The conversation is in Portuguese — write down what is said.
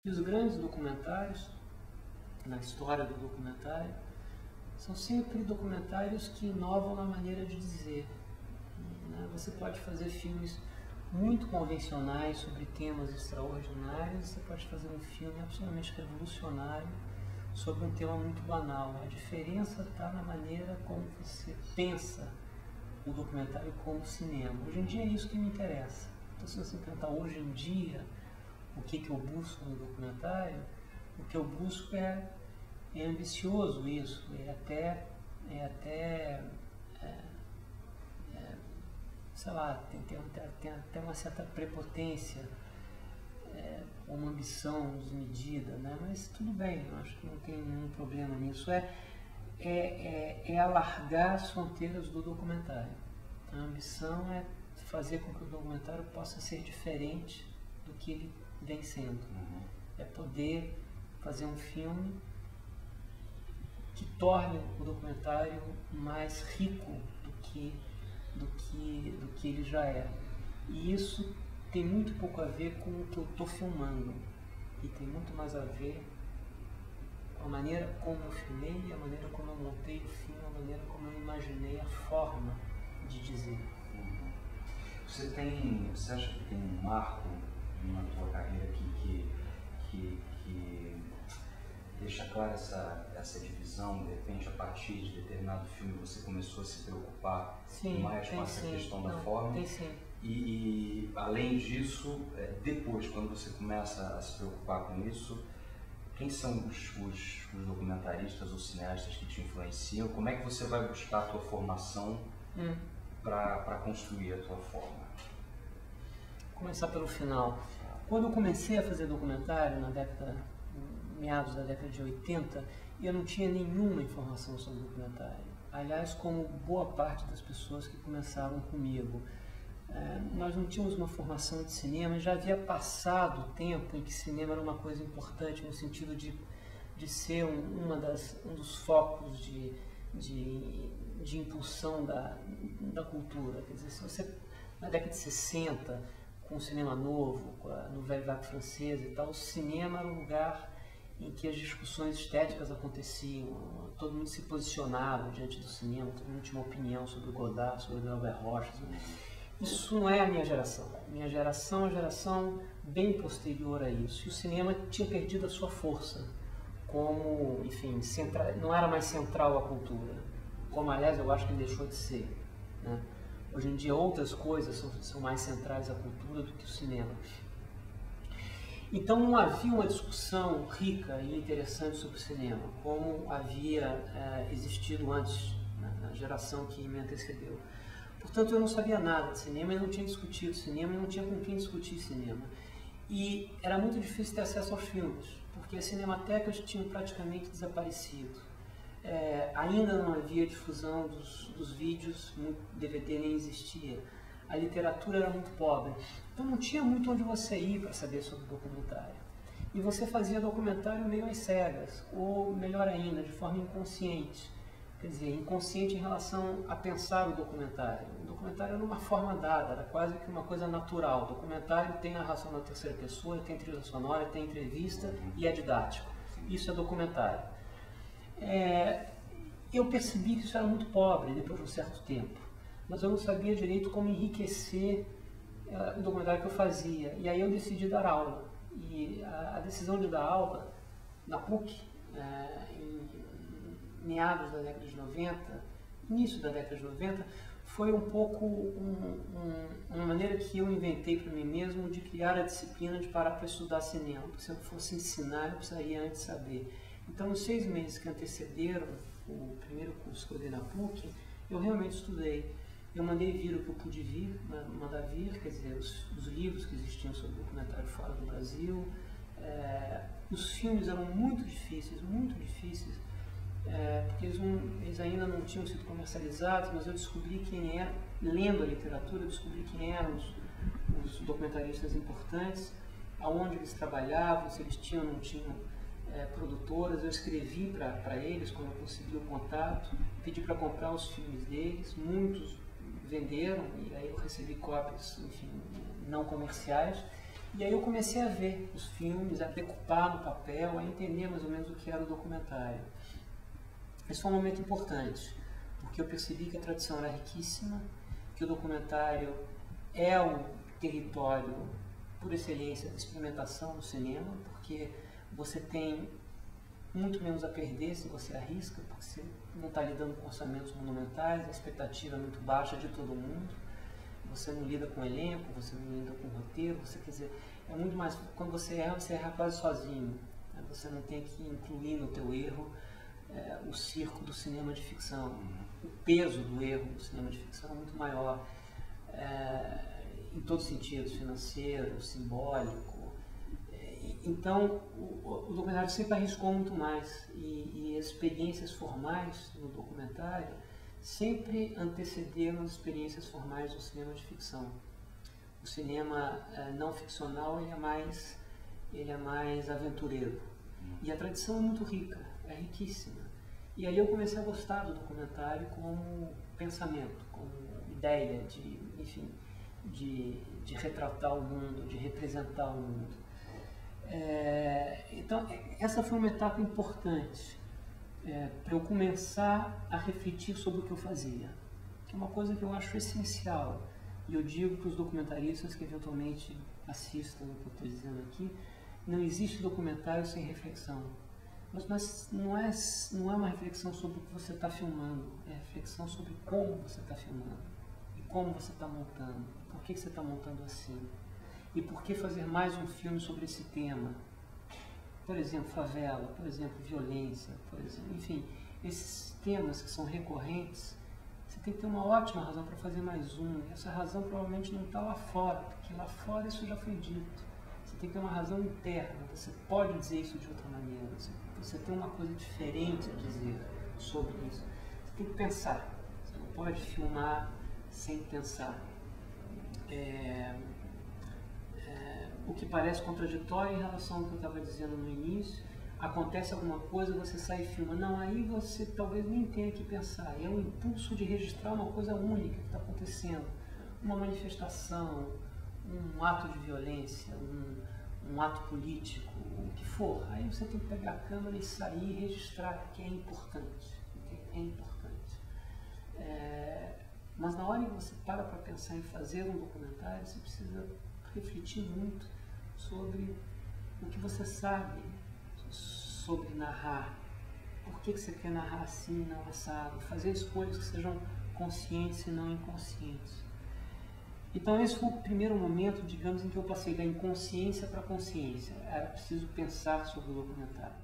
E os grandes documentários, na história do documentário, são sempre documentários que inovam na maneira de dizer. Você pode fazer filmes muito convencionais sobre temas extraordinários, você pode fazer um filme absolutamente revolucionário sobre um tema muito banal. A diferença está na maneira como você pensa o documentário como cinema. Hoje em dia é isso que me interessa. Então, se você perguntar hoje em dia o que eu busco no documentário, o que eu busco é ambicioso isso, sei lá, tem até uma certa prepotência, uma ambição desmedida, né? Mas tudo bem, eu acho que não tem nenhum problema nisso. É alargar as fronteiras do documentário. A ambição é fazer com que o documentário possa ser diferente do que ele vem sendo. É poder fazer um filme que torne o documentário mais rico do que ele já é. E isso tem muito pouco a ver com o que eu estou filmando. E tem muito mais a ver com a maneira como eu filmei, a maneira como eu montei o filme, a maneira como eu imaginei a forma de dizer. Você acha que tem um marco na tua carreira que deixa clara essa divisão? De repente, a partir de determinado filme, você começou a se preocupar mais com essa questão da forma? Tem sim. E além disso, depois, quando você começa a se preocupar com isso, quem são os documentaristas ou cineastas que te influenciam? Como é que você vai buscar a tua formação para construir a tua forma? Vou começar pelo final. Quando eu comecei a fazer documentário, meados da década de 80, eu não tinha nenhuma informação sobre documentário. Aliás, como boa parte das pessoas que começaram comigo. Nós não tínhamos uma formação de cinema, já havia passado o tempo em que cinema era uma coisa importante, no sentido de ser um dos focos de impulsão da cultura. Quer dizer, se você, na década de 60, com o cinema novo, com a Nouvelle Vague francesa e tal, o cinema era um lugar em que as discussões estéticas aconteciam, todo mundo se posicionava diante do cinema, todo mundo tinha uma opinião sobre o Godard, sobre o Albert Rocha. Isso não é a minha geração. Minha geração é uma geração bem posterior a isso. E o cinema tinha perdido a sua força como, enfim, não era mais central à cultura, como, aliás, eu acho que ele deixou de ser, né? Hoje em dia, outras coisas são mais centrais à cultura do que o cinema. Então, não havia uma discussão rica e interessante sobre o cinema, como havia existido antes, na geração que me antecedeu. Portanto, eu não sabia nada de cinema, eu não tinha discutido cinema, eu não tinha com quem discutir cinema. E era muito difícil ter acesso aos filmes, porque as cinematecas tinham praticamente desaparecido. Ainda não havia difusão dos vídeos, DVD nem existia. A literatura era muito pobre. Então não tinha muito onde você ir para saber sobre documentário. E você fazia documentário meio às cegas, ou melhor ainda, de forma inconsciente. Quer dizer, inconsciente em relação a pensar o documentário. O documentário era uma forma dada, era quase que uma coisa natural. O documentário tem narração na terceira pessoa, tem trilha sonora, tem entrevista e é didático. Isso é documentário. Eu percebi que isso era muito pobre depois de um certo tempo, mas eu não sabia direito como enriquecer o documentário que eu fazia. E aí eu decidi dar aula. E a decisão de dar aula na PUC, em meados da década de 90, início da década de 90, foi um pouco uma maneira que eu inventei para mim mesmo de criar a disciplina de parar para estudar cinema. Porque se eu fosse ensinar, eu precisaria antes saber. Então, nos 6 meses que antecederam o primeiro curso que eu dei na PUC, eu realmente estudei. Eu mandei vir o que eu pude mandar vir, quer dizer, os livros que existiam sobre documentário fora do Brasil. Os filmes eram muito difíceis, porque eles ainda não tinham sido comercializados, mas eu descobri quem era, lendo a literatura, eu descobri quem eram os documentaristas importantes, aonde eles trabalhavam, se eles tinham ou não tinham produtoras. Eu escrevi para eles quando eu consegui o contato, pedi para comprar os filmes deles, muitos venderam, e aí eu recebi cópias, enfim, não comerciais, E aí eu comecei a ver os filmes, a decupar no papel, a entender mais ou menos o que era o documentário. Esse foi um momento importante, porque eu percebi que a tradição era riquíssima, que o documentário é o território, por excelência, de experimentação no cinema, porque você tem muito menos a perder se você arrisca, porque você não está lidando com orçamentos monumentais, a expectativa é muito baixa de todo mundo, você não lida com elenco, você não lida com roteiro, você quer dizer, é muito mais, quando você erra quase sozinho, né? Você não tem que incluir no teu erro o circo do cinema de ficção, o peso do erro do cinema de ficção é muito maior, em todos os sentidos, financeiro, simbólico. Então, o documentário sempre arriscou muito mais e as experiências formais no documentário sempre antecederam as experiências formais do cinema de ficção. O cinema não ficcional ele é mais aventureiro e a tradição é muito rica, é riquíssima. E aí eu comecei a gostar do documentário como pensamento, como ideia de retratar o mundo, de representar o mundo. Então, essa foi uma etapa importante para eu começar a refletir sobre o que eu fazia, que é uma coisa que eu acho essencial. E eu digo para os documentaristas que eventualmente assistam o que eu estou dizendo aqui, não existe documentário sem reflexão. Mas não é uma reflexão sobre o que você está filmando, é reflexão sobre como você está filmando e como você está montando, por que você está montando assim. E por que fazer mais um filme sobre esse tema? Por exemplo, favela, por exemplo, violência, por exemplo, enfim, esses temas que são recorrentes, você tem que ter uma ótima razão para fazer mais um. E essa razão provavelmente não está lá fora, porque lá fora isso já foi dito. Você tem que ter uma razão interna, você pode dizer isso de outra maneira, você tem uma coisa diferente a dizer sobre isso. Você tem que pensar, você não pode filmar sem pensar. O que parece contraditório em relação ao que eu estava dizendo no início, acontece alguma coisa, você sai e filma. Não, aí você talvez nem tenha que pensar. É um impulso de registrar uma coisa única que está acontecendo. Uma manifestação, um ato de violência, um ato político, o que for. Aí você tem que pegar a câmera e sair e registrar, porque é importante. É importante. Mas na hora que você para pensar em fazer um documentário, você precisa refletir muito sobre o que você sabe sobre narrar, por que você quer narrar assim, não assado, fazer escolhas que sejam conscientes e não inconscientes. Então esse foi o primeiro momento, digamos, em que eu passei da inconsciência para a consciência. Era preciso pensar sobre o documentário.